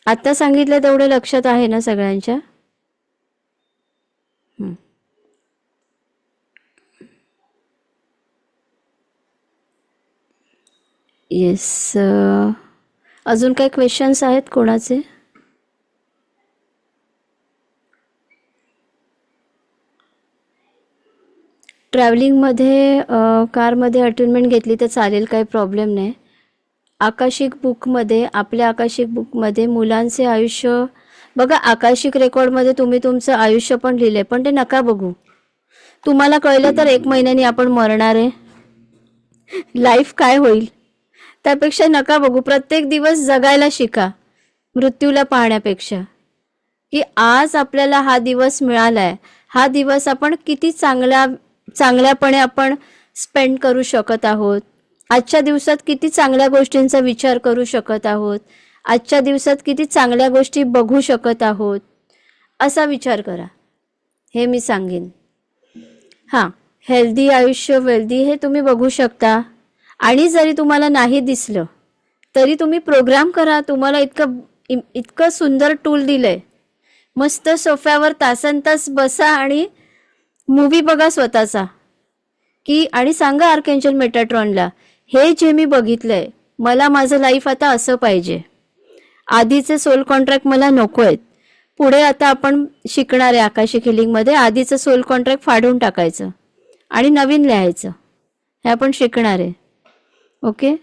आता सांगितलं तेवढं लक्षात आहे ना सगळ्यांच्या? येस. अजून काही क्वेश्चन्स आहेत कोणाचे? ट्रॅव्हलिंगमध्ये कारमध्ये अटेंडमेंट घेतली तर चालेल, काही प्रॉब्लेम नाही. आकाशिक बुकमध्ये, आपल्या आकाशिक बुकमध्ये मुलांचे आयुष्य बघा. आकाशिक रेकॉर्डमध्ये तुम्ही तुमचं आयुष्य पण लिहिलंय, पण ते नका बघू. तुम्हाला कळलं तर 1 महिन्याने आपण मरणार आहे, लाईफ काय होईल, त्यापेक्षा नका बघू. प्रत्येक दिवस जगायला शिका मृत्यूला पाहण्यापेक्षा, की आज आपल्याला हा दिवस मिळालाय, हा दिवस आपण किती चांगल्यापणे आपण स्पेंड करू शकत आहोत. आजच्या दिवसात किती चांगल्या गोष्टींचा विचार करू शकत आहोत, आजच्या दिवसात किती चांगल्या गोष्टी बघू शकत आहोत, असा विचार करा. हे मी सांगेन. हां, हेल्दी आयुष्य, वेल्दी हे तुम्ही बघू शकता. आणि जरी तुम्हाला नाही दिसलं तरी तुम्ही प्रोग्राम करा. तुम्हाला इतकं सुंदर टूल दिलंय. मस्त सोफ्यावर तासनतास बसा आणि मूवी बघा स्वतःचा, की आणि सांगा आर्कएंजल मेटाट्रॉनला, हे जे मी बघितलंय, मला माझं लाईफ आता असं पाहिजे. आधीचे सोल कॉन्ट्रॅक्ट मला नको आहेत. पुढे आता आपण शिकणार आहे आकाशिक हिलिंगमध्ये, आधीचं सोल कॉन्ट्रॅक्ट फाडून टाकायचं आणि नवीन लिहायचं, हे आपण शिकणार आहे. ओके.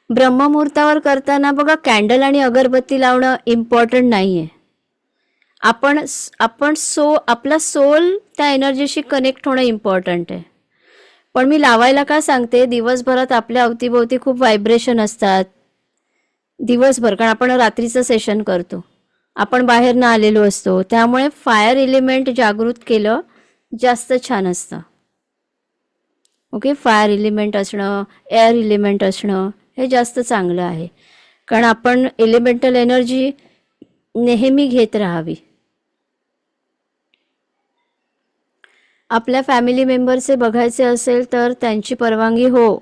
ब्रह्ममुहूर्तावर करताना बघा, कॅन्डल आणि अगरबत्ती लावणं इम्पॉर्टंट नाही आहे. आपला सोल त्या एनर्जीशी कनेक्ट होणं इम्पॉर्टंट आहे. पण मी लावायला का सांगते, दिवसभरात आपल्या अवतीभोवती खूप व्हायब्रेशन असतात दिवसभर, कारण आपण रात्रीचं सेशन करतो, आपण बाहेर न आलेलो असतो, त्यामुळे फायर एलिमेंट जागृत केलं जास्त छान असतं. ओके. फायर एलिमेंट असणं, एअर एलिमेंट असणं हे जास्त चांगलं आहे, कारण आपण एलिमेंटल एनर्जी नेहमी घेत राहावी. आपल्या फॅमिली मेंबरचे बघायचे असेल तर त्यांची परवानगी हो.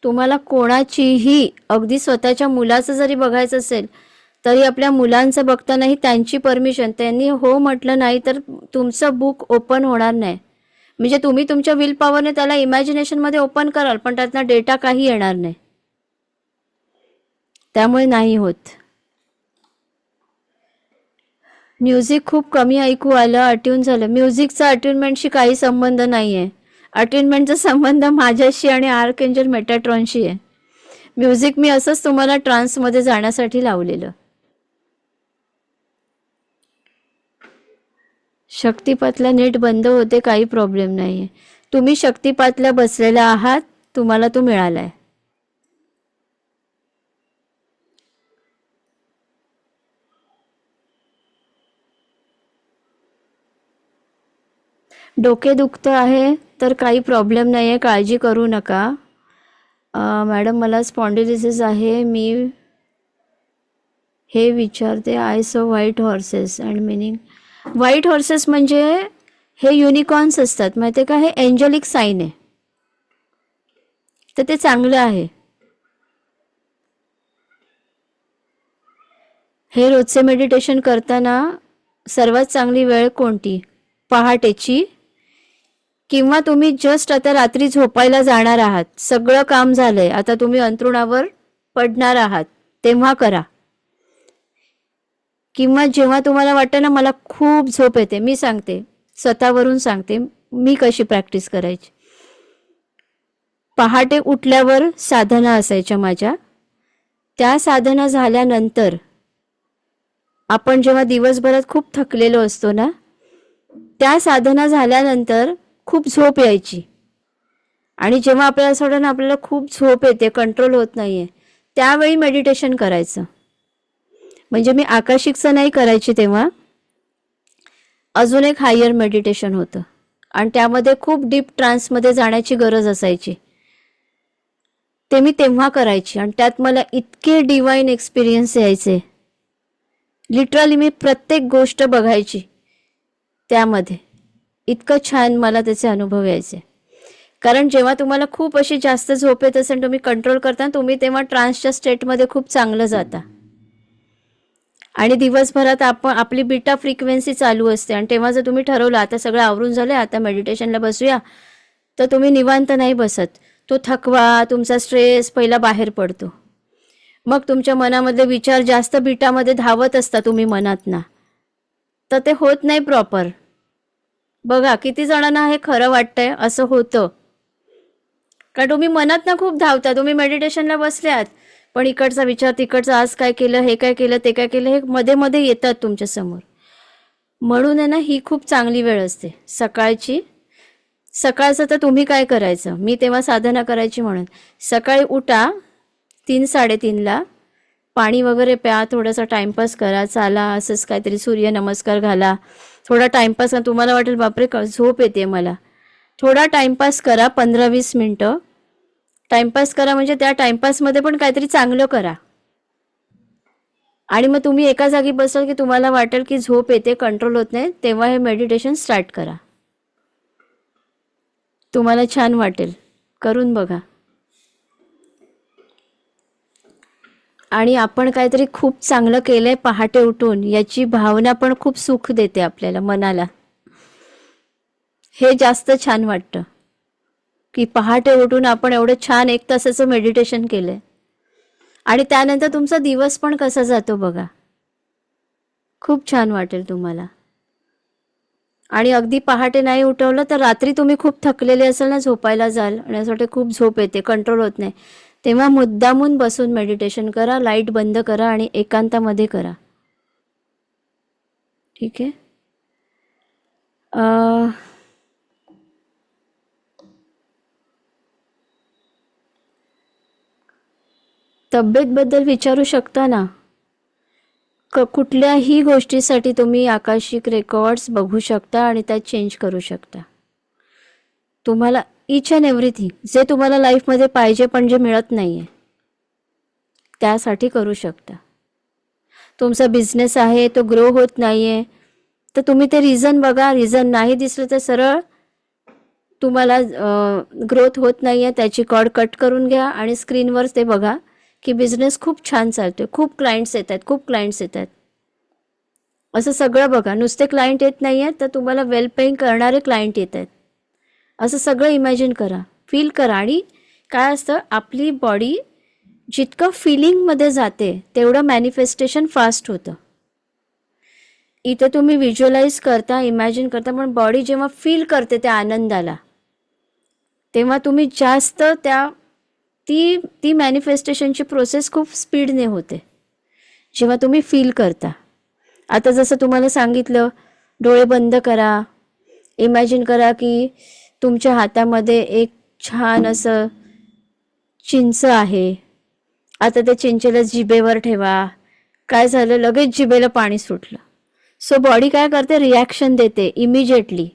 तुम्हाला कोणाचीही, अगदी स्वतःच्या मुलाचं जरी बघायचं असेल तरी आपल्या मुलांचं बघतानाही त्यांची परमिशन, त्यांनी हो म्हटलं नाही तर तुमचं बुक ओपन होणार नाही. म्हणजे तुम्ही तुमच्या विल पॉवरने त्याला इमॅजिनेशनमध्ये ओपन कराल, पण त्यातनं डेटा काही येणार नाही, त्यामुळे नाही होत. म्युझिक खूप कमी ऐकू आलं, अट्यून झालं. म्युझिकचा अट्यूनमेंटशी काही संबंध नाही आहे. अट्यूनमेंटचा संबंध माझ्याशी आणि आर्कएंजल मेटाट्रॉनशी आहे. म्युझिक मी असंच तुम्हाला ट्रान्समध्ये जाण्यासाठी लावलेलं. शक्तिपातला नेट बंद होते, काही प्रॉब्लेम नाही आहे. तुम्ही शक्तिपातला बसलेला आहात, तुम्हाला तो मिळालाय. डोके दुखतं आहे तर काही प्रॉब्लेम नाही आहे, काळजी करू नका. मॅडम मला स्पॉन्डिलिसिस आहे, मी हे विचारते. I so white horses and meaning. White horses म्हणजे हे युनिकॉर्न्स असतात, माहिती आहे का? हे एंजलिक साईन आहे, तर ते चांगलं आहे. हे रोजचे मेडिटेशन करताना सर्वात चांगली वेळ कोणती? पहाटेची, किंवा तुम्ही जस्ट आता रात्री झोपायला जाणार आहात, सगळं काम झालंय, आता तुम्ही अंथरुणावर पडणार आहात, तेव्हा करा. किंवा जेव्हा तुम्हाला वाटतं ना मला खूप झोप येते, मी सांगते, स्वतःवरून सांगते मी कशी प्रॅक्टिस करायची. पहाटे उठल्यावर साधना असायच्या माझ्या. त्या साधना झाल्यानंतर आपण जेव्हा दिवसभरात खूप थकलेलो असतो ना, त्या साधना झाल्यानंतर खूप झोप यायची. आणि जेव्हा आपल्याला असं वाटतं ना आपल्याला खूप झोप येते, कंट्रोल होत नाहीये, त्यावेळी मेडिटेशन करायचं. म्हणजे मी आकाशिकचं नाही करायची तेव्हा, अजून एक हायर मेडिटेशन होतं आणि त्यामध्ये खूप डीप ट्रान्समध्ये जाण्याची गरज असायची, ते मी तेव्हा करायची. आणि त्यात मला इतके डिवाइन एक्सपिरियन्स यायचे, लिटरली मी प्रत्येक गोष्ट बघायची त्यामध्ये, इतकं छान मला त्याचे अनुभव यायचे. कारण जेव्हा तुम्हाला खूप अशी जास्त झोप येत असेल, तुम्ही कंट्रोल करता, तुम्ही तेव्हा ट्रान्सच्या स्टेटमध्ये खूप चांगलं जाता. आणि दिवसभरात आपली बीटा फ्रिक्वेन्सी चालू असते, आणि तेव्हा जर तुम्ही ठरवलं आता सगळं आवरून झालं, आता मेडिटेशनला बसूया, तर तुम्ही निवांत नाही बसत. तो थकवा, तुमचा स्ट्रेस पहिला बाहेर पडतो. मग तुमच्या मनामधले विचार जास्त बीटामध्ये धावत असता तुम्ही मनात ना, तर ते होत नाही प्रॉपर. बघा किती जणांना हे खरं वाटतंय, असं होतं. कारण तुम्ही मनात ना खूप धावता, तुम्ही मेडिटेशनला बसल्यात, पण इकडचा विचार तिकडचा, आज काय केलं, हे काय केलं, ते काय केलं, हे मध्ये मध्ये येतात तुमच्या समोर. म्हणून आहे ना, ही खूप चांगली वेळ असते सकाळची. सकाळचं तर तुम्ही काय करायचं, मी तेव्हा साधना करायची म्हणून सकाळी उठा 3-3:30ला, पाणी वगैरे प्या, थोडासा टाइमपास करा, चाला, असंच काहीतरी सूर्यनमस्कार घाला, थोडा टाइमपास. तुम्हाला वाटेल बापरे झोप येते मला, थोडा टाइमपास करा, 15-20 मिनटं टाइमपास करा. म्हणजे त्या टाइमपासमध्ये पण काहीतरी चांगलं करा. आणि मग तुम्ही एका जागी बसाल की तुम्हाला वाटेल की झोप येते, कंट्रोल होत नाही, तेव्हा हे मेडिटेशन स्टार्ट करा. तुम्हाला छान वाटेल, करून बघा. आणि आपण काहीतरी खूप चांगलं केलंय पहाटे उठून, याची भावना पण खूप सुख देते आपल्याला मनाला. हे जास्त छान वाटतं की पहाटे उठून आपण एवढं छान 1 तासाचं मेडिटेशन केलंय, आणि त्यानंतर तुमचा दिवस पण कसा जातो बघा, खूप छान वाटेल तुम्हाला. आणि अगदी पहाटे नाही उठवलं तर रात्री तुम्ही खूप थकलेले असाल ना, झोपायला जाल आणि यासाठी खूप झोप येते, कंट्रोल होत नाही, तेव्हा मुद्दामून बसून मेडिटेशन करा, लाईट बंद करा आणि एकांतामध्ये करा. ठीक आहे. तब्येतबद्दल विचारू शकता ना. कुठल्याही गोष्टीसाठी तुम्ही आकाशिक रेकॉर्ड्स बघू शकता आणि त्यात चेंज करू शकता. तुम्हाला इच अँड एव्हरीथिंग जे तुम्हाला लाईफमध्ये पाहिजे पण जे मिळत नाही आहे, त्यासाठी करू शकता. तुमचा बिझनेस आहे तो ग्रो होत नाही आहे, तर तुम्ही ते रिझन बघा. रिझन नाही दिसलं तर सरळ तुम्हाला ग्रोथ होत नाही आहे, त्याची कॉर्ड कट करून घ्या आणि स्क्रीनवर ते बघा की बिझनेस खूप छान चालतोय, खूप क्लायंट्स येत आहेत, खूप क्लायंट्स येत आहेत. असं सगळं बघा. नुसते क्लायंट येत नाही आहेत तर तुम्हाला वेल पेइंग करणारे क्लायंट येत आहेत, असं सगळं इमॅजिन करा, फील करा. आणि काय असतं, आपली बॉडी जितकं फिलिंगमध्ये जाते तेवढं मॅनिफेस्टेशन फास्ट होतं. इथे तुम्ही व्हिज्युअलाइज करता, इमॅजिन करता, पण बॉडी जेव्हा फील करते त्या आनंदाला, तेव्हा तुम्ही जास्त ती मॅनिफेस्टेशनची प्रोसेस खूप स्पीडने होते जेव्हा तुम्ही फील करता. आता जसं तुम्हाला सांगितलं, डोळे बंद करा, इमॅजिन करा की तुमच्या हातामध्ये एक छान असं चिंच आहे. आता त्या चिंचेला जिभेवर ठेवा. काय झालं, लगेच जिभेला पाणी सुटलं. सो बॉडी काय करते, रिॲक्शन देते इमिजिएटली.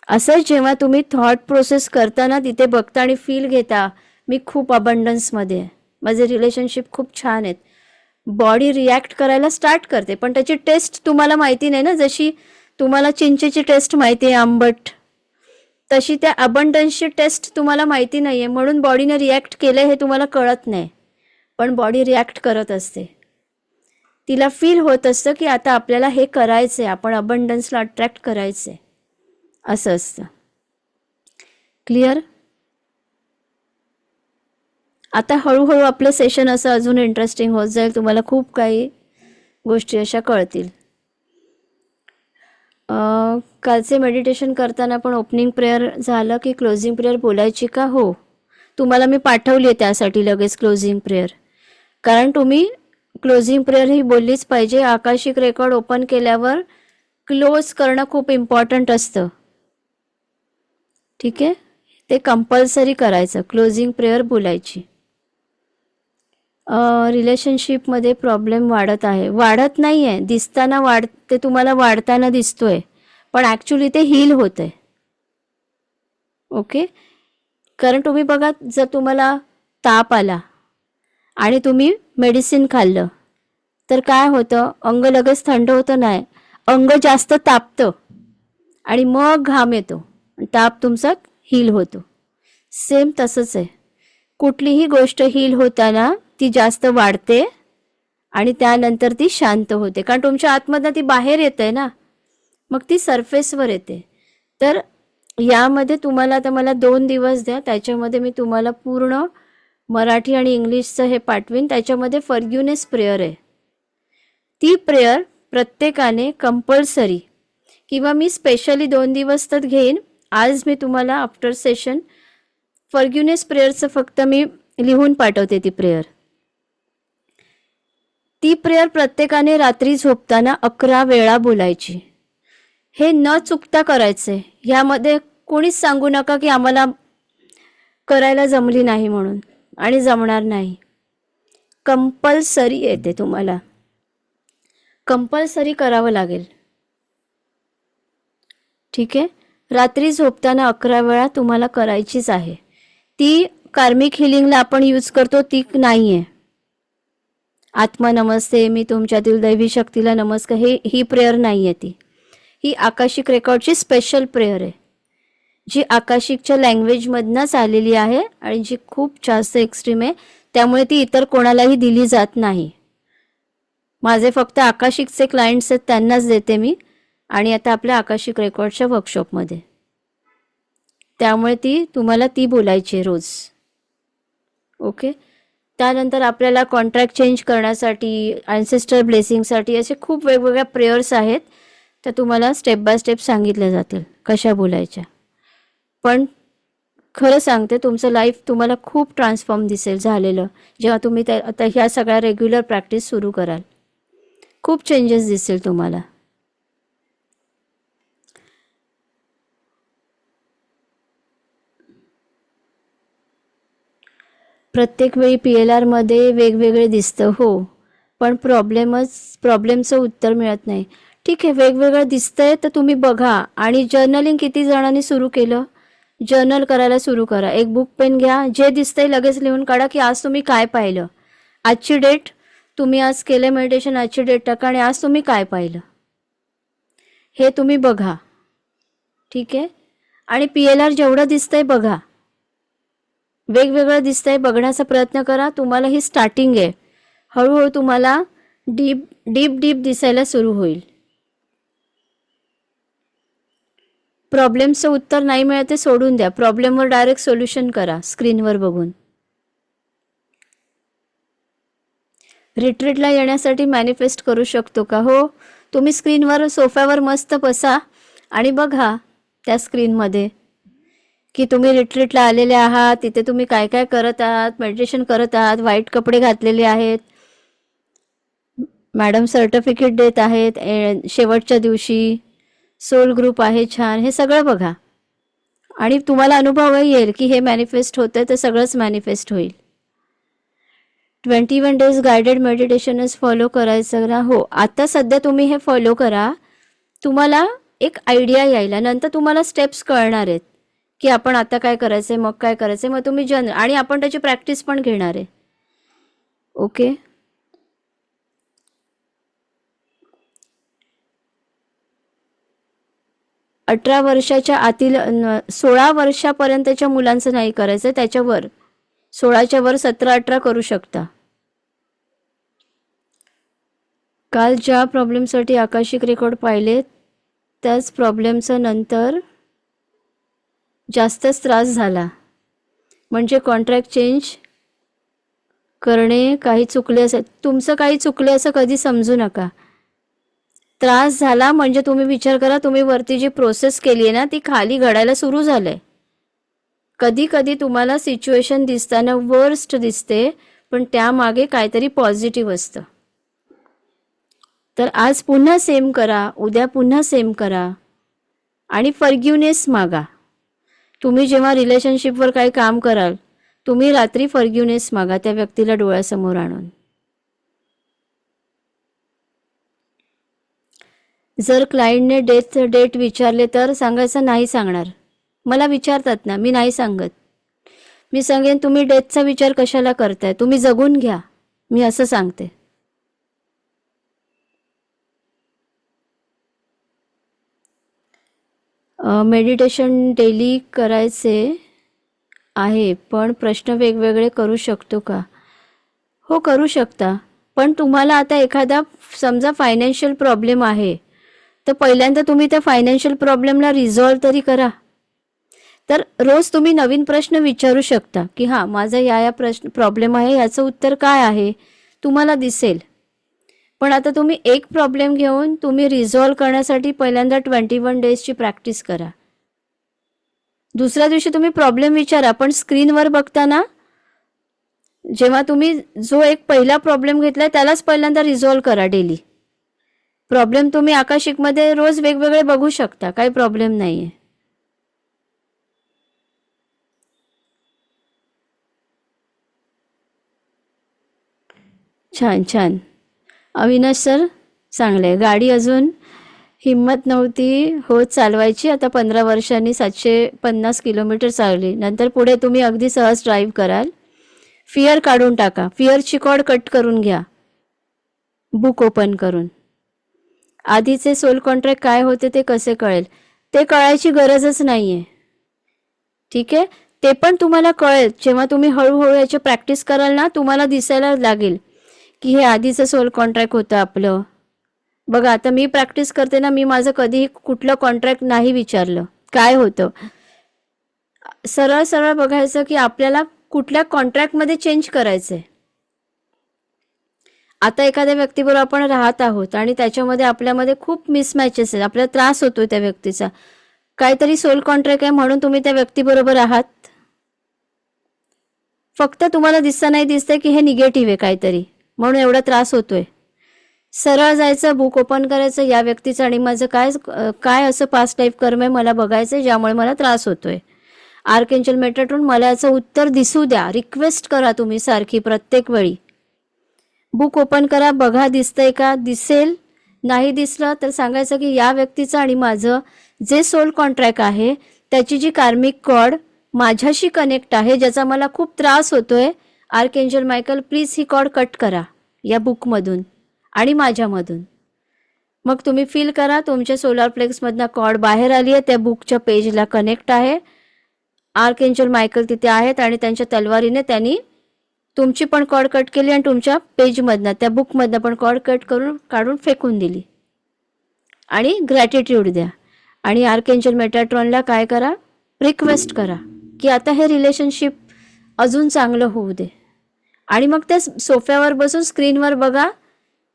असंच जेव्हा तुम्ही थॉट प्रोसेस करताना तिथे बघता आणि फील घेता, मी खूप अबंडन्समध्ये आहे, माझे रिलेशनशिप खूप छान आहेत, बॉडी रिॲक्ट करायला स्टार्ट करते. पण त्याची टेस्ट तुम्हाला माहिती नाही ना. जशी तुम्हाला चिंचेची टेस्ट माहिती आहे आंबट, तशी त्या अबंडन्सची टेस्ट तुम्हाला माहिती नाही आहे, म्हणून बॉडीने रिॲक्ट केलं हे तुम्हाला कळत नाही. पण बॉडी रिॲक्ट करत असते, तिला फील होत असतं की आता आपल्याला हे करायचं आहे, आपण अबंडन्सला अट्रॅक्ट करायचं आहे, असं असतं. क्लिअर. आता हळूहळू आपलं सेशन असं अजून इंटरेस्टिंग होत जाईल, तुम्हाला खूप काही गोष्टी अशा कळतील. कालचे मेडिटेशन करताना पण ओपनिंग प्रेयर झालं की क्लोजिंग प्रेयर बोलायची का? हो, तुम्हाला मी पाठवली आहे त्यासाठी लगेच क्लोजिंग प्रेयर, कारण तुम्ही क्लोजिंग प्रेयर ही बोललीच पाहिजे. आकाशिक रेकॉर्ड ओपन केल्यावर क्लोज करणं खूप इम्पॉर्टंट असतं. ठीक आहे, ते कंपल्सरी करायचं, क्लोजिंग प्रेयर बोलायची. रिलेशनशिपमध्ये प्रॉब्लेम वाढत आहे, वाढत नाही आहे, दिसताना ते तुम्हाला वाढताना दिसतोय, पण ॲक्च्युली ते हील होत आहे. ओके. कारण तुम्ही बघा, जर तुम्हाला ताप आला आणि तुम्ही मेडिसिन खाल्लं तर काय होतं, अंग लगेच थंड होतं नाही, अंग जास्त तापतं आणि मग घाम येतो, ताप तुमचा हील होतो. सेम तसंच आहे. कुठलीही गोष्ट हील होताना ती जास्त वाढते आणि त्यानंतर ती शांत होते, कारण तुमच्या आतमधनं ती बाहेर येते ना, मग ती सरफेसवर येते. तर यामध्ये तुम्हाला आता मला 2 दिवस द्या, त्याच्यामध्ये मी तुम्हाला पूर्ण मराठी आणि इंग्लिशचं हे पाठवीन. त्याच्यामध्ये फॉरगिवनेस प्रेयर आहे. ती प्रेयर प्रत्येकाने कंपल्सरी, किंवा मी स्पेशली 2 दिवस तर घेईन. आज मी तुम्हाला आफ्टर सेशन फॉरगिवनेस प्रेयरचं फक्त मी लिहून पाठवते ती प्रेयर. ती प्रेयर प्रत्येकाने रात्री झोपताना 11 वेळा बोलायची. हे न चुकता करायचे. ह्यामध्ये कोणीच सांगू नका की आम्हाला करायला जमली नाही म्हणून, आणि जमणार नाही. कंपल्सरी येते, तुम्हाला कंपल्सरी करावं लागेल. ठीक आहे. रात्री झोपताना 11 वेळा तुम्हाला करायचीच आहे. ती कार्मिक हिलिंगला आपण यूज करतो ती नाही आहे. आत्मा नमस्ते, मी तुमच्यातील दैवी शक्तीला नमस्कार, ही प्रेयर नाही आहे ती. ही आकाशिक रेकॉर्डची स्पेशल प्रेयर आहे, जी आकाशिकच्या लँग्वेजमधनंच आलेली आहे आणि जी खूप जास्त एक्स्ट्रीम आहे. त्यामुळे ती इतर कोणालाही दिली जात नाही. माझे फक्त आकाशिकचे क्लायंट्स आहेत त्यांनाच देते मी, आणि आता आपल्या आकाशिक रेकॉर्डच्या वर्कशॉपमध्ये. त्यामुळे तुम्हाला ती बोलायची रोज. ओके. त्यानंतर आपल्याला कॉन्ट्रॅक्ट चेंज करण्यासाठी, ॲन्सेस्टर ब्लेसिंगसाठी असे खूप वेगवेगळ्या प्रेयर्स आहेत. त्या तुम्हाला स्टेप बाय स्टेप सांगितल्या जातील कशा बोलायच्या. पण खरं सांगते, तुमचं लाईफ तुम्हाला खूप ट्रान्सफॉर्म दिसेल झालेलं जेव्हा तुम्ही आता ह्या सगळ्या रेग्युलर प्रॅक्टिस सुरू कराल. खूप चेंजेस दिसेल तुम्हाला. प्रत्येक वेळी PLRमध्ये वेगवेगळे दिसतं, हो, पण प्रॉब्लेमचं उत्तर मिळत नाही. ठीक आहे, वेगवेगळं दिसतंय तर तुम्ही बघा. आणि जर्नलिंग किती जणांनी सुरू केलं? जर्नल करायला सुरू करा. एक बुक पेन घ्या, जे दिसतंय लगेच लिहून काढा की आज तुम्ही काय पाहिलं. आजची डेट, तुम्ही आज केलं मेडिटेशन, आजची डेट टाका आणि आज तुम्ही काय पाहिलं हे तुम्ही बघा. ठीक आहे. आणि PLR जेवढं दिसतंय बघा, वेगवेगळं दिसतंय बघण्याचा प्रयत्न करा. तुम्हाला ही स्टार्टिंग आहे. हळूहळू तुम्हाला डीप डीप डीप दिसायला सुरू होईल. प्रॉब्लेमचं उत्तर नाही मिळत ते सोडून द्या. प्रॉब्लेमवर डायरेक्ट सोल्युशन करा स्क्रीनवर बघून. रिट्रीटला येण्यासाठी मॅनिफेस्ट करू शकतो का? हो, तुम्ही स्क्रीनवर सोफ्यावर मस्त बसा आणि बघा त्या स्क्रीनमध्ये की तुम्ही रिट्रीटला आलेले आहात. तिथे तुम्ही काय काय करत आहात, मेडिटेशन करत आहात, व्हाईट कपडे घातलेले आहेत, मॅडम सर्टिफिकेट देत आहेत शेवटच्या दिवशी, सोल ग्रुप आहे छान. हे सगळं बघा आणि तुम्हाला अनुभव येईल की हे मॅनिफेस्ट होतंय तर सगळंच मॅनिफेस्ट होईल. 21 डेज गायडेड मेडिटेशनच फॉलो करायचं ना? हो, आता सध्या तुम्ही हे फॉलो करा. तुम्हाला एक आयडिया यायला, नंतर तुम्हाला स्टेप्स कळणार आहेत की आपण आता काय करायचं आहे, मग काय करायचं आहे. मग तुम्ही आणि आपण त्याची प्रॅक्टिस पण घेणार आहे. ओके. अठरा वर्षाच्या आतील 16 वर्षापर्यंतच्या मुलांचं नाही करायचं, त्याच्यावर 16च्या वर 17-18 करू शकता. काल ज्या प्रॉब्लेमसाठी आकाशिक रेकॉर्ड पाहिले त्याच प्रॉब्लेमचा नंतर जास्तच त्रास झाला. म्हणजे कॉन्ट्रॅक्ट चेंज करणे काही चुकले असं, तुमचं काही चुकले असं कधी समजू नका. त्रास झाला म्हणजे तुम्ही विचार करा, तुम्ही वरती जी प्रोसेस केली आहे ना ती खाली घडायला सुरू झालंय. कधी कधी तुम्हाला सिच्युएशन दिसताना वर्स्ट दिसते, पण त्यामागे काहीतरी पॉझिटिव्ह असतं. तर आज पुन्हा सेम करा, उद्या पुन्हा सेम करा आणि फॉरगिवनेस मागा. तुम्ही जेव्हा रिलेशनशिपवर काही काम कराल, तुम्ही रात्री फॉरगिवनेस मागा त्या व्यक्तीला डोळ्यासमोर आणून. जर क्लायंटने डेट विचारले तर सांगायचं नाही सांगणार. मला विचारतात ना, मी नाही सांगत. मी सांगेन तुम्ही डेथचा विचार कशाला करताय, तुम्ही जगून घ्या, मी असं सांगते. मेडिटेशन डेली करायचे आहे, पण प्रश्न वेगवेगळे करू शकतो का? हो, करू शकता. पण तुम्हाला आता एखादा समजा फायनान्शियल प्रॉब्लेम आहे, तर पहिल्यांदा तुम्ही त्या फायनान्शियल प्रॉब्लेमला रिझॉल्व तरी करा. तर रोज तुम्ही नवीन प्रश्न विचारू शकता की हां, माझा या प्रॉब्लेम आहे, याचं उत्तर काय आहे, तुम्हाला दिसेल. पण आता तुम्ही एक प्रॉब्लेम घेऊन तुम्ही रिझॉल्व करण्यासाठी पहिल्यांदा 21 डेजची प्रॅक्टिस करा. दुसऱ्या दिवशी तुम्ही प्रॉब्लेम विचारा, पण स्क्रीनवर बघताना जेव्हा तुम्ही जो एक पहिला प्रॉब्लेम घेतलाय त्यालाच पहिल्यांदा रिझॉल्व करा डेली. प्रॉब्लेम तुम्ही आकाशिकमध्ये रोज वेगवेगळे बघू शकता, काही प्रॉब्लेम नाहीये. छान छान. अविनाश सर चांगले. गाडी अजून हिंमत नव्हती होत चालवायची, आता 15 वर्षांनी 750 किलोमीटर चालवली. नंतर पुढे तुम्ही अगदी सहज ड्राईव्ह कराल. फिअर काढून टाका, फिअरची कॉर्ड कट करून घ्या बुक ओपन करून. आधीचे सोल कॉन्ट्रॅक्ट काय होते ते कसे कळेल? ते कळायची गरजच नाही आहे, ठीक आहे. ते पण तुम्हाला कळेल जेव्हा तुम्ही हळूहळू याची प्रॅक्टिस कराल ना, तुम्हाला दिसायला लागेल की हे आधीचं सोल कॉन्ट्रॅक्ट होतं आपलं. बघा आता मी प्रॅक्टिस करते ना, मी माझं कधीही कुठलं कॉन्ट्रॅक्ट नाही विचारलं काय होतं. सरळ सरळ बघायचं की आपल्याला कुठल्या कॉन्ट्रॅक्टमध्ये चेंज करायचं आहे. आता एखाद्या व्यक्तीबरोबर आपण राहत आहोत आणि त्याच्यामध्ये आपल्यामध्ये खूप मिसमॅचेस आहेत, आपल्याला त्रास होतोय त्या व्यक्तीचा. काहीतरी सोल कॉन्ट्रॅक्ट आहे म्हणून तुम्ही त्या व्यक्तीबरोबर आहात, फक्त तुम्हाला नाही दिसतंय की हे निगेटिव्ह आहे काहीतरी म्हणून एवढा त्रास होतोय. सरळ जायचं, बुक ओपन करायचं, या व्यक्तीचं आणि माझं काय काय असं पास्ट लाईफ कर्म आहे मला बघायचं ज्यामुळे मला त्रास होतोय. आर्कएंजल मेटाट्रॉन मला याचं उत्तर दिसू द्या. रिक्वेस्ट करा तुम्ही सारखी प्रत्येक वेळी. बुक ओपन करा, बघा दिसतंय का. दिसेल, नाही दिसलं तर सांगायचं की या व्यक्तीचं आणि माझं जे सोल कॉन्ट्रॅक्ट आहे त्याची जी कार्मिक कॉर्ड माझ्याशी कनेक्ट आहे, ज्याचा मला खूप त्रास होतोय, आर्कएंजल मायकल प्लीज ही कॉर्ड कट करा या बुकमधून आणि माझ्यामधून. मग तुम्ही फील करा तुमच्या सोलार प्लेक्समधनं कॉर्ड बाहेर आली आहे, त्या बुकच्या पेजला कनेक्ट आहे. आर्कएंजल मायकल तिथे आहेत आणि त्यांच्या तलवारीने त्यांनी तुमची पण कॉर्ड कट केली आणि तुमच्या पेजमधनं त्या बुकमधनं पण कॉर्ड कट करून काढून फेकून दिली. आणि ग्रॅटिट्यूड द्या. आणि आर्कएंजल मेटाट्रॉनला काय करा, रिक्वेस्ट करा की आता हे रिलेशनशिप अजून चांगलं होऊ दे. आणि मग त्या सोफ्यावर बसून स्क्रीनवर बघा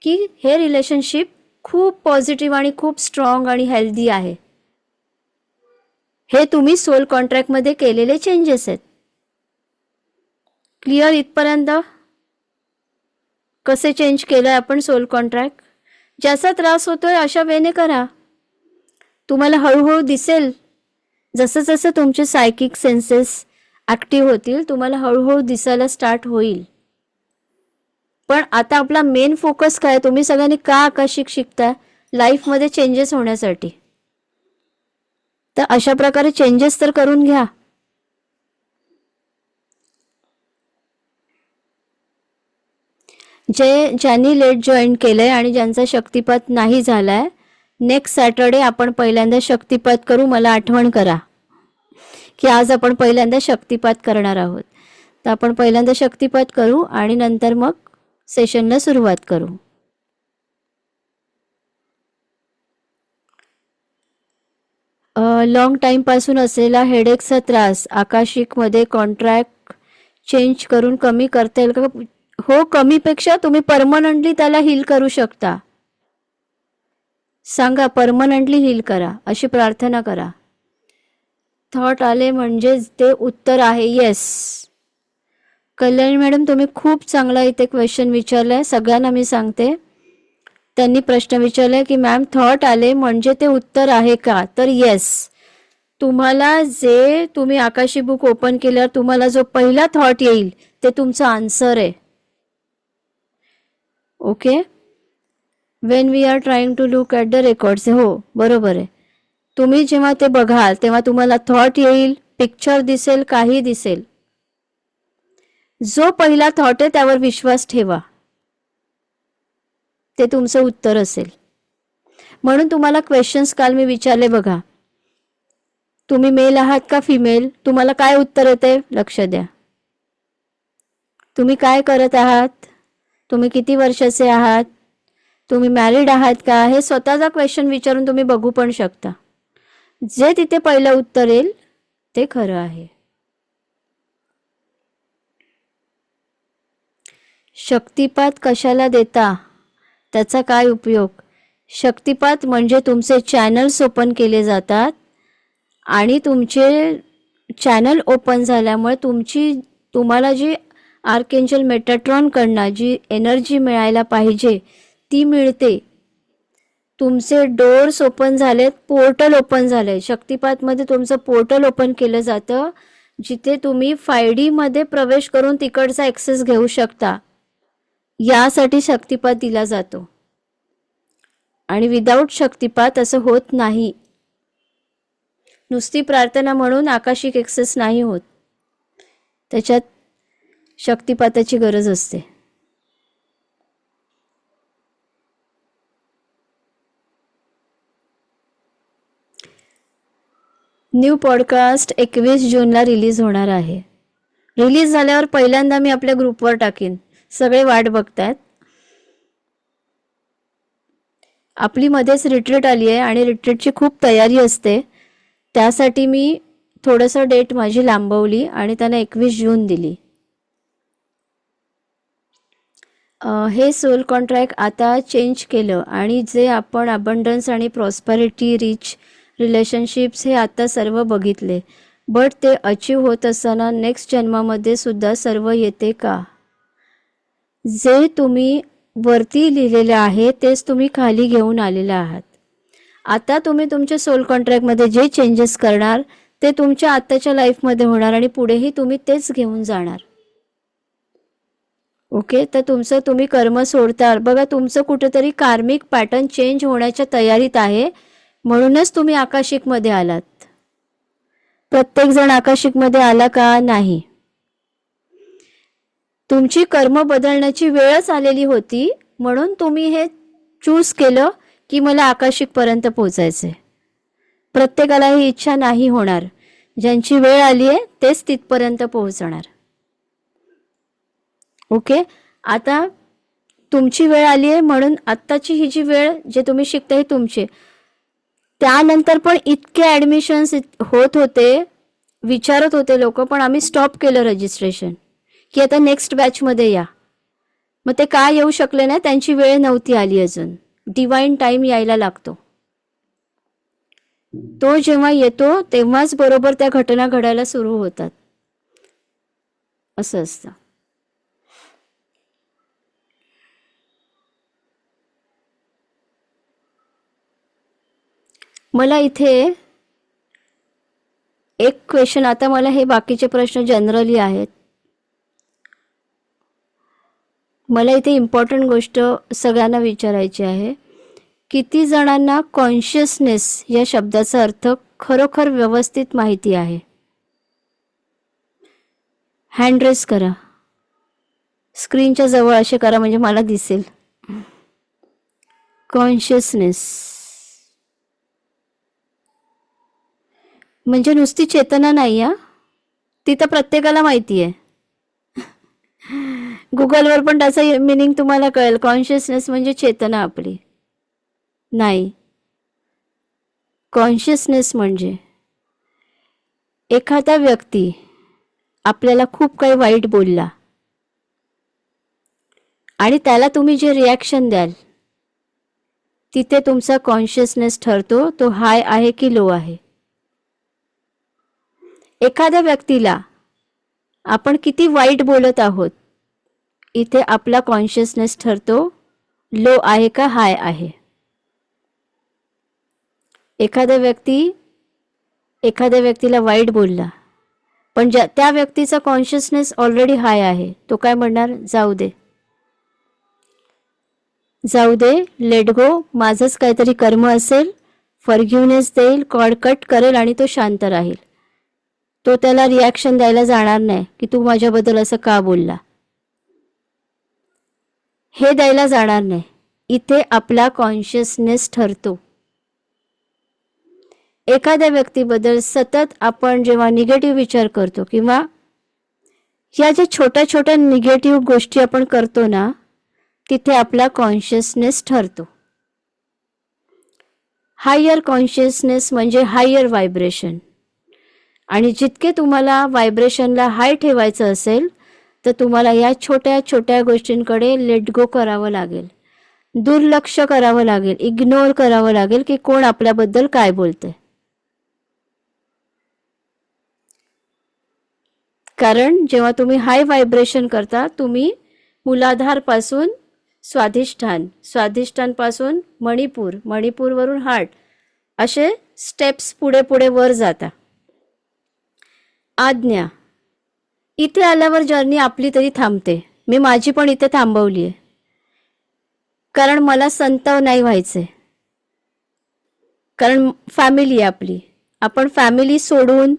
की हे रिलेशनशिप खूप पॉझिटिव्ह आणि खूप स्ट्रॉंग आणि हेल्दी आहे. हे तुम्ही सोल कॉन्ट्रॅक्टमध्ये केलेले चेंजेस आहेत. क्लिअर इथपर्यंत? कसे चेंज केलं आपण सोल कॉन्ट्रॅक्ट? ज्याचा त्रास होतोय अशा वेने करा. तुम्हाला हळूहळू दिसेल, जसं जसं तुमचे सायकिक सेन्सेस ॲक्टिव्ह होतील तुम्हाला हळूहळू दिसायला स्टार्ट होईल. पण आता आपला मेन फोकस काय? तुम्ही सगळ्यांनी का आकाशिक शिकताय? लाईफमध्ये चेंजेस होण्यासाठी. तर अशा प्रकारे चेंजेस तर करून घ्या. ज्यांनी लेट जॉईन केलंय आणि ज्यांचा शक्तिपात नाही झालाय, नेक्स्ट सॅटर्डे आपण पहिल्यांदा शक्तिपात करू. मला आठवण करा की आज आपण पहिल्यांदा शक्तिपात करणार आहोत. तर आपण पहिल्यांदा शक्तिपात करू आणि नंतर मग सेशनला सुरुवात करू. लॉंग टाईमपासून असलेला हेडेकचा त्रास आकाशिकमध्ये कॉन्ट्रॅक्ट चेंज करून कमी करता येईल का? हो, कमीपेक्षा तुम्ही परमनंटली त्याला हील करू शकता. सांगा, परमनंटली हील करा अशी प्रार्थना करा. थॉट आले म्हणजे ते उत्तर आहे. येस कल्याणी मॅडम, तुम्ही खूप चांगला इथे क्वेश्चन विचारलाय. सगळ्यांना मी सांगते, त्यांनी प्रश्न विचारलाय की मॅम थॉट आले म्हणजे ते उत्तर आहे का? तर येस, तुम्हाला जे तुम्ही आकाशी बुक ओपन केल्यावर तुम्हाला जो पहिला थॉट येईल ते तुमचं आन्सर आहे. Okay, when we are trying to look at the records. हो बरोबर आहे. तुम्ही जेव्हा ते बघाल तेव्हा तुम्हाला थॉट येईल, पिक्चर दिसेल, काही दिसेल. जो पहिला थॉट आहे त्यावर विश्वास ठेवा, ते तुमचं उत्तर असेल. म्हणून तुम्हाला क्वेश्चन्स काल मी विचारले बघा, तुम्ही मेल आहात का फिमेल? तुम्हाला काय उत्तर येते? लक्ष द्या. तुम्ही काय करत आहात? तुम्ही किती वर्षाचे आहात? तुम्ही मॅरिड आहात का? हे स्वतःचा क्वेश्चन विचारून तुम्ही बघू पण शकता. जे तिथे पहिलं उत्तर येईल ते खरं आहे. शक्तिपात कशाला देता? त्याचा काय उपयोग? शक्तिपात म्हणजे तुमचे चॅनल्स ओपन केले जातात आणि तुमचे चॅनल ओपन झाल्यामुळे तुम्हाला जी आर्कएंजल मेटाट्रॉनकडनं जी एनर्जी मिळायला पाहिजे ती मिळते. तुमचे डोअर्स ओपन झालेत, पोर्टल ओपन झाले. शक्तिपातमध्ये तुमचं पोर्टल ओपन केलं जातं जिथे तुम्ही 5D मध्ये प्रवेश करून तिकडचा ॲक्सेस घेऊ शकता. यासाठी शक्तिपात दिला जातो आणि विदाऊट शक्तिपात असं होत नाही. नुसती प्रार्थना म्हणून आकाशिक ॲक्सेस नाही होत, त्याच्यात शक्तिपाताची गरज असते. न्यू पॉडकास्ट 21 जूनला रिलीज होणार आहे. रिलीज झाल्यावर पहिल्यांदा मी आपल्या ग्रुपवर टाकीन. सगळे वाट बघतायत. आपली मध्येच रिट्रीट आली आहे आणि रिट्रीटची खूप तयारी असते. त्यासाठी मी थोडंसं डेट माझी लांबवली आणि त्यांना 21 जून दिली. हे सोल कॉन्ट्रॅक्ट आता चेंज केलं आणि जे आपण अबंडन्स आणि प्रॉस्पॅरिटी, रिच रिलेशनशिप्स हे आता सर्व बघितले. बट ते अचीव होत असताना नेक्स्ट जन्मामध्ये सुद्धा सर्व येते का? जे तुम्ही वरती लिहिलेले आहे तेच तुम्ही खाली घेऊन आलेले आहात. आता तुम्ही तुमच्या सोल कॉन्ट्रॅक्टमध्ये जे चेंजेस करणार ते तुमच्या आत्ताच्या लाईफमध्ये होणार आणि पुढेही तुम्ही तेच घेऊन जाणार. ओके, तर तुम्ही कर्म सोडता. बघा, तुमचं कुठेतरी कार्मिक पॅटर्न चेंज होण्याच्या तयारीत आहे, म्हणूनच तुम्ही आकाशिकमध्ये आलात. प्रत्येकजण आकाशिकमध्ये आला का? नाही. तुमची कर्म बदलण्याची वेळच आलेली होती म्हणून तुम्ही हे चूज केलं की मला आकाशिकपर्यंत पोचायचंय. प्रत्येकाला ही इच्छा नाही होणार. ज्यांची वेळ आली आहे तेच तिथपर्यंत पोहोचणार. ओके, आता तुमची वेळ आली आहे म्हणून आत्ताची ही जी वेळ जे तुम्ही शिकता हे तुमचे. त्यानंतर पण इतके ॲडमिशन्स होत होते, विचारत होते लोक, पण आम्ही स्टॉप केलं रजिस्ट्रेशन की आता नेक्स्ट बॅचमध्ये या. मग ते काय येऊ शकले नाही? त्यांची वेळ नव्हती आली अजून. डिवाइन टाइम यायला लागतो. तो जेव्हा येतो तेव्हाच बरोबर त्या घटना घडायला सुरू होतात. असं असतं. मला इथे एक क्वेश्चन, आता मला हे बाकीचे प्रश्न जनरली आहेत. मला इथे इम्पॉर्टंट गोष्ट सगळ्यांना विचारायची आहे. किती जणांना कॉन्शियसनेस या शब्दाचा अर्थ खरोखर व्यवस्थित माहिती आहे? हँड रेस करा. स्क्रीनच्या जवळ असे करा म्हणजे मला दिसेल. कॉन्शियसनेस म्हणजे नुसती चेतना नाही. ती तर प्रत्येकाला माहिती आहे. गुगलवर पण त्याचा मिनिंग तुम्हाला कळेल. कॉन्शियसनेस म्हणजे चेतना आपली नाही. कॉन्शियसनेस म्हणजे एखादा व्यक्ती आपल्याला खूप काही वाईट बोलला आणि त्याला तुम्ही जे रिॲक्शन द्याल तिथे तुमचा कॉन्शियसनेस ठरतो तो हाय आहे की लो आहे. एखाद्या व्यक्तीला आपण किती वाईट बोलत आहोत इथे आपला कॉन्शियसनेस ठरतो लो आहे का हाय आहे. एखाद्या व्यक्तीला वाईट बोलला पण त्या व्यक्तीचा कॉन्शियसनेस ऑलरेडी हाय आहे. तो काय म्हणणार? जाऊ दे, जाऊ दे, लेट गो, माझंच काहीतरी कर्म असेल, फॉरगिव्हनेस देईल, कॉर्ड कट करेल आणि तो शांत राहील. तो त्याला रिॲक्शन द्यायला जाणार नाही की तू माझ्याबद्दल असं का बोलला, हे द्यायला जाणार नाही. इथे आपला कॉन्शियसनेस ठरतो. एखाद्या व्यक्तीबद्दल सतत आपण जेव्हा निगेटिव्ह विचार करतो किंवा या ज्या छोट्या छोट्या निगेटिव्ह गोष्टी आपण करतो ना, तिथे आपला कॉन्शियसनेस ठरतो. हायर कॉन्शियसनेस म्हणजे हायर व्हायब्रेशन. आणि जितके तुम्हाला व्हायब्रेशनला हाय ठेवायचं असेल तर तुम्हाला या छोट्या छोट्या गोष्टींकडे लेट गो करावं लागेल, दुर्लक्ष करावं लागेल, इग्नोर करावं लागेल की कोण आपल्याबद्दल काय बोलते. कारण जेव्हा तुम्ही हाय व्हायब्रेशन करता, तुम्ही मूलाधारपासून स्वाधिष्ठान, स्वाधिष्ठानपासून मणिपूर, मणिपूरवरून हार्ट, असे स्टेप्स पुढे पुढे वर जाता. आज्ञा, इथे आल्यावर जर्नी आपली तरी थांबते. मी माझी पण इथे थांबवली आहे, कारण मला संत नाही व्हायचे. कारण फॅमिली आहे आपली. आपण फॅमिली सोडून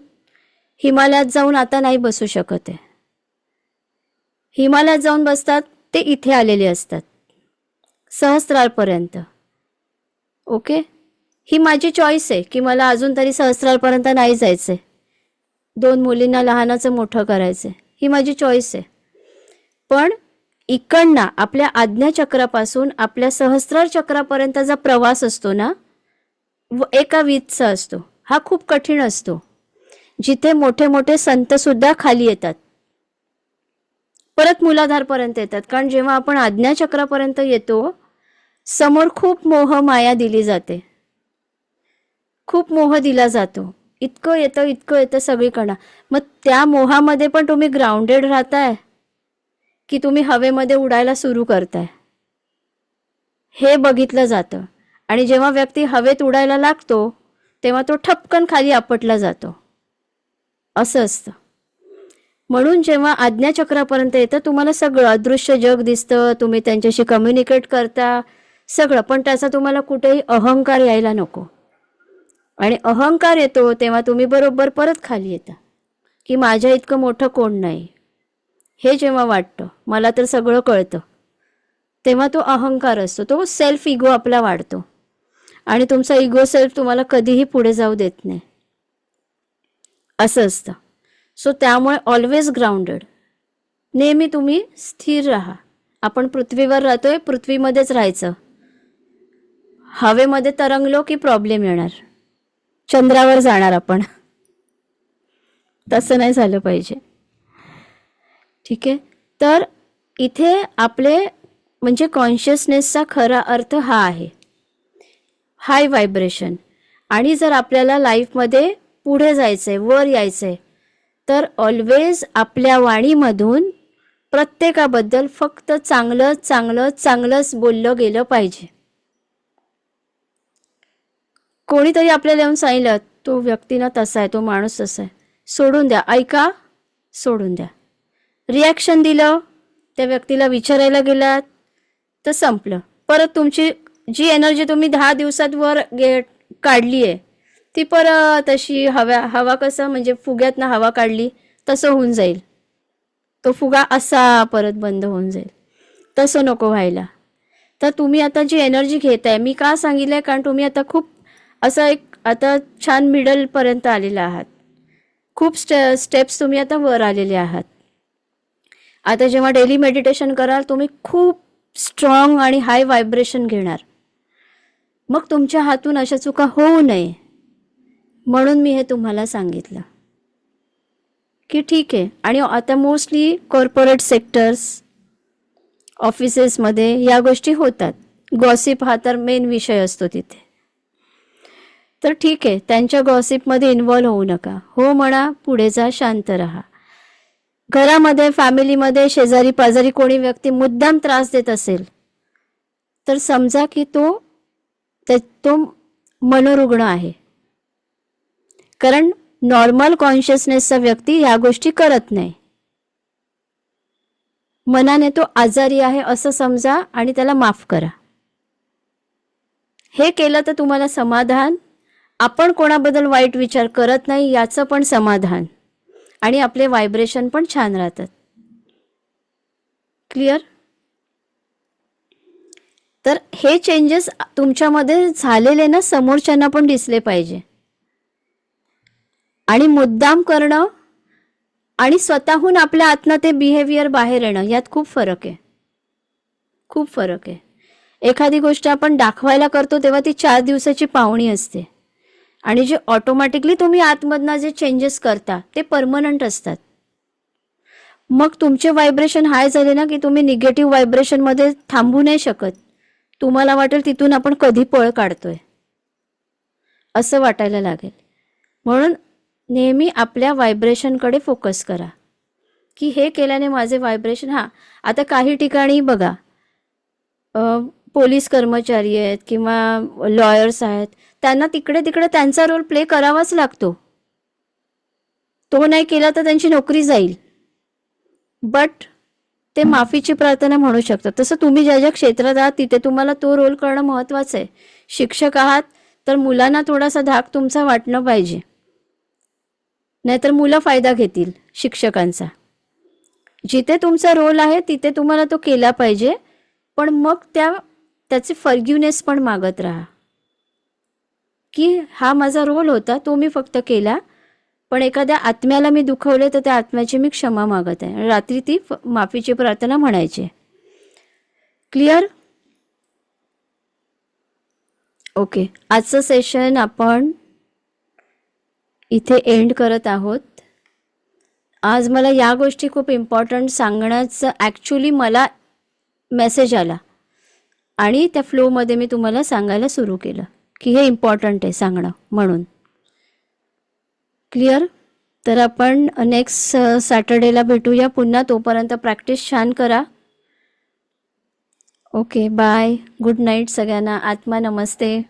हिमालयात जाऊन आता नाही बसू शकत आहे. हिमालयात जाऊन बसतात ते इथे आलेले असतात सहस्रारपर्यंत. ओके, ही माझी चॉईस आहे की मला अजून तरी सहस्रारपर्यंत नाही जायचं. 2 मुलींना लहानाचं मोठं करायचं, ही माझी चॉईस आहे. पण इकडनं आपल्या आज्ञाचक्रापासून आपल्या सहस्रार चक्रापर्यंतचा प्रवास असतो ना, एका वीजचा असतो. हा खूप कठीण असतो, जिथे मोठे मोठे संत सुद्धा खाली येतात, परत मूलाधारपर्यंत येतात. कारण जेव्हा आपण आज्ञाचक्रापर्यंत येतो, समोर खूप मोह माया दिली जाते, खूप मोह दिला जातो. इतकं येतं सगळीकडं. मग त्या मोहामध्ये पण तुम्ही ग्राउंडेड राहताय की तुम्ही हवेमध्ये उडायला सुरू करताय, हे बघितलं जातं. आणि जेव्हा व्यक्ती हवेत उडायला लागतो तेव्हा तो ठपकन खाली आपटला जातो, असं असतं. म्हणून जेव्हा आज्ञाचक्रापर्यंत येतं तुम्हाला सगळं अदृश्य जग दिसतं, तुम्ही त्यांच्याशी कम्युनिकेट करता सगळं, पण त्याचा तुम्हाला कुठेही अहंकार यायला नको. आणि अहंकार येतो तेव्हा तुम्ही बरोबर परत खाली येता की माझ्या इतकं मोठं कोण नाही. हे जेव्हा वाटतं मला तर सगळं कळतं, तेव्हा तो अहंकार असतो, तो सेल्फ इगो आपला वाढतो. आणि तुमचा इगो सेल्फ तुम्हाला कधीही पुढे जाऊ देत नाही, असं असतं. सो त्यामुळे ऑलवेज ग्राउंडेड, नेहमी तुम्ही स्थिर राहा. आपण पृथ्वीवर राहतोय, पृथ्वीमध्येच राहायचं. हवेमध्ये तरंगलो की प्रॉब्लेम येणार, चंद्रावर जाणार आपण. तसं नाही झालं पाहिजे. ठीक आहे, तर इथे आपले म्हणजे कॉन्शियसनेसचा खरा अर्थ हा आहे, हाय व्हायब्रेशन. आणि जर आपल्याला लाईफमध्ये पुढे जायचंय, वर यायचंय, तर ऑलवेज आपल्या वाणीमधून प्रत्येकाबद्दल फक्त चांगलं चांगलं चांगलंच बोललं गेलं पाहिजे. कोणीतरी आपल्याला येऊन सांगितलं तो व्यक्ती ना तसा आहे, तो माणूस तसा आहे, सोडून द्या. ऐका, सोडून द्या. रिॲक्शन दिलं, त्या व्यक्तीला विचारायला गेलात तर संपलं. परत तुमची जी एनर्जी तुम्ही 10 दिवसात वर काढली आहे ती परत अशी हवा कसं म्हणजे फुग्यातनं हवा काढली तसं होऊन जाईल. तो फुगा असा परत बंद होऊन जाईल. तसं नको व्हायला. तर तुम्ही आता जी एनर्जी घेताय, मी का सांगितलंय, कारण तुम्ही आता खूप असं एक आता छान मिडलपर्यंत आलेला आहात. खूप स्टेप्स तुम्ही आता वर आलेले आहात. आता जेव्हा डेली मेडिटेशन कराल तुम्ही खूप स्ट्रॉंग आणि हाय व्हायब्रेशन घेणार. मग तुमच्या हातून अशा चुका होऊ नये म्हणून मी हे तुम्हाला सांगितलं की ठीक आहे. आणि आता मोस्टली कॉर्पोरेट सेक्टर्स, ऑफिसेसमध्ये या गोष्टी होतात. गॉसिप हा तर मेन विषय असतो तिथे. तर ठीक आहे, त्यांच्या गॉसिपमध्ये इन्व्हॉल्व होऊ नका. हो म्हणा, पुढे जा, शांत राहा. घरामध्ये, फॅमिलीमध्ये, शेजारी पाजारी कोणी व्यक्ती मुद्दाम त्रास देत असेल तर समजा की तो मनोरुग्ण आहे. कारण नॉर्मल कॉन्शियसनेसचा व्यक्ती या गोष्टी करत नाही. मनाने तो आजारी आहे असं समजा आणि त्याला माफ करा. हे केलं तर तुम्हाला समाधान, आपण कोणाबद्दल वाईट विचार करत नाही याचं पण समाधान, आणि आपले व्हायब्रेशन पण छान राहतात. क्लिअर? तर हे चेंजेस तुमच्यामध्ये झालेले ना समोरच्यांना पण दिसले पाहिजे. आणि मुद्दाम करणं आणि स्वतःहून आपल्या आतनं ते बिहेवियर बाहेर येणं, यात खूप फरक आहे. खूप फरक आहे. एखादी गोष्ट आपण दाखवायला करतो तेव्हा ती 4 दिवसाची पावणी असते आणि जे ऑटोमॅटिकली तुम्ही आतमधनं जे चेंजेस करता ते परमनंट असतात. मग तुमचे व्हायब्रेशन हाय झाले ना की तुम्ही निगेटिव्ह व्हायब्रेशनमध्ये थांबू नाही शकत. तुम्हाला वाटेल तिथून आपण कधी पळ काढतोय असं वाटायला लागेल. म्हणून नेहमी आपल्या व्हायब्रेशनकडे फोकस करा की हे केल्याने माझे व्हायब्रेशन, आता काही ठिकाणी बघा पोलीस कर्मचारी आहेत किंवा लॉयर्स आहेत, त्यांना तिकडे तिकडे त्यांचा रोल प्ले करावाच लागतो. तो नाही केला तर त्यांची नोकरी जाईल. बट ते माफीची प्रार्थना म्हणू शकतात. तसं तुम्ही ज्या ज्या क्षेत्रात आहात तिथे तुम्हाला तो रोल करणं महत्त्वाचं आहे. शिक्षक आहात तर मुलांना थोडासा धाक तुमचा वाटणं पाहिजे, नाहीतर मुलं फायदा घेतील शिक्षकांचा. जिथे तुमचा रोल आहे तिथे तुम्हाला तो केला पाहिजे, पण मग त्याचे फॉरगिवनेस पण मागत राहा की हा माझा रोल होता, तो मी फक्त केला, पण एखाद्या आत्म्याला मी दुखवले तर त्या आत्म्याची मी क्षमा मागत आहे. रात्री ती माफीची प्रार्थना म्हणायची. क्लिअर? ओके, आजचं सेशन आपण इथे एंड करत आहोत. आज मला या गोष्टी खूप इम्पॉर्टंट सांगण्याचं ॲक्च्युली मला मेसेज आला आणि त्या फ्लोमध्ये मी तुम्हाला सांगायला सुरू केलं की हे इम्पॉर्टंट आहे सांगणं म्हणून. क्लिअर? तर आपण नेक्स्ट सॅटर्डेला भेटूया पुन्हा. तोपर्यंत प्रॅक्टिस छान करा. ओके, बाय, गुड नाईट सगळ्यांना. आत्मा नमस्ते.